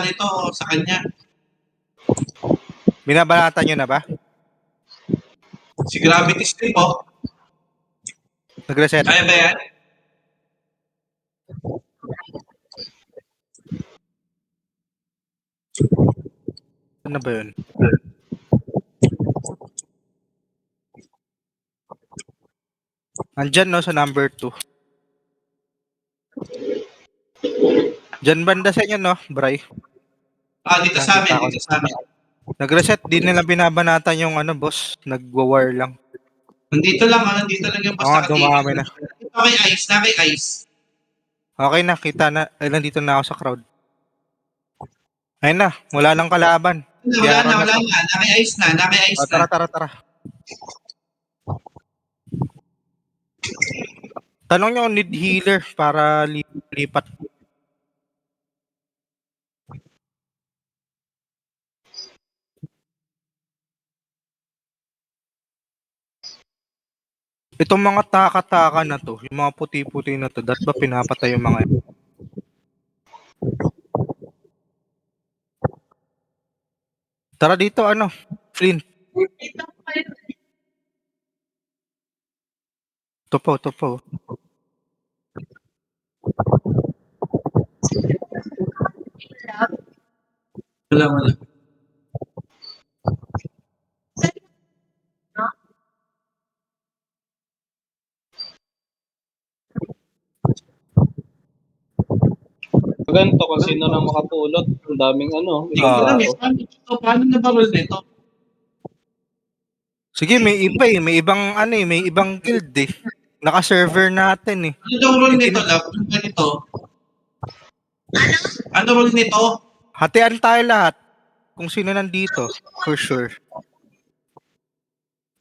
nito sa kanya. Binabalatan nyo na ba? Si Gravity Strip, oh. Nag-reset? Kaya ba yan? Ano ba yun? Andyan, no, sa number 2. Diyan banda sa inyo, no, Bray? Dito sa amin, dito sa amin. Nag-reset, di nila binabanatan yung ano, boss. Nag-war lang. Nandito lang yung boss dumami na. Ito kay Ice, na kay Ice. Okay na, kita na. Nandito na ako sa crowd. Ayun na, wala nang kalaban. Wala na. Na kay Ice na. Tara. Tanong nyo, need healer para lipat. Itong mga taka-taka na to, yung mga puti-puti na to, dapat ba pinapatay yung mga yun? Tara dito, Flint. Ito po. Wala. Ganito kung sino nang makapulot. Ang daming Hindi ko alam paano nabarol nito? Sige, may iba may ibang guild eh. Naka-server natin eh. Ano daw role nito, love? Ganito. Ano role nito? Hatian tayo lahat. Kung sino nandito, for sure.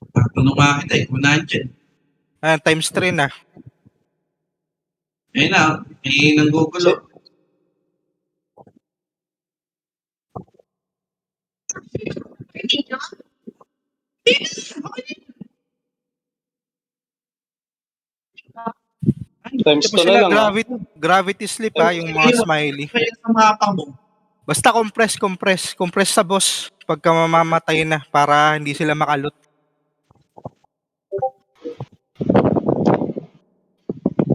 Tanong nga kita kung nandiyan. Times 3 na. Ayun na, may nanggugulo. Times 2 na lang. Gravity sleep yung mga smiley. Kaya sa mapa mo. Basta compress sa boss pagka mamamatay na para hindi sila makalot.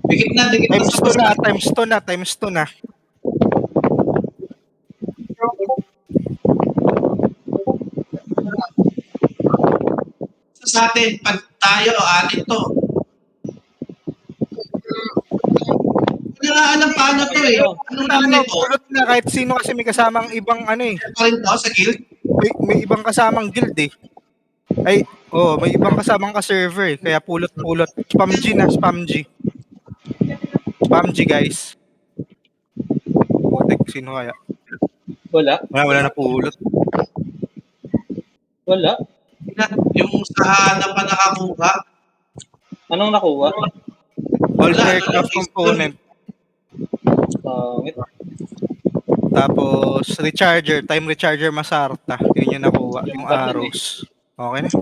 Dikit na Times 2 na. Sa atin, pag tayo, atin to. Hindi nga alam paano to eh. Anong role nito? Pulot na kahit sino kasi may kasamang ibang Pa rin to sa guild? May ibang kasamang guild eh. May ibang kasamang ka-server eh. Kaya pulot. Spam G. Spam G, guys. Putek, sino kaya? Wala na pulot. Wala. Yung sa hana pa nakakuha. Anong nakuha? All aircraft component. Tapos time recharger Masarta. Yun yung nakuha, yung arrows. Okay na.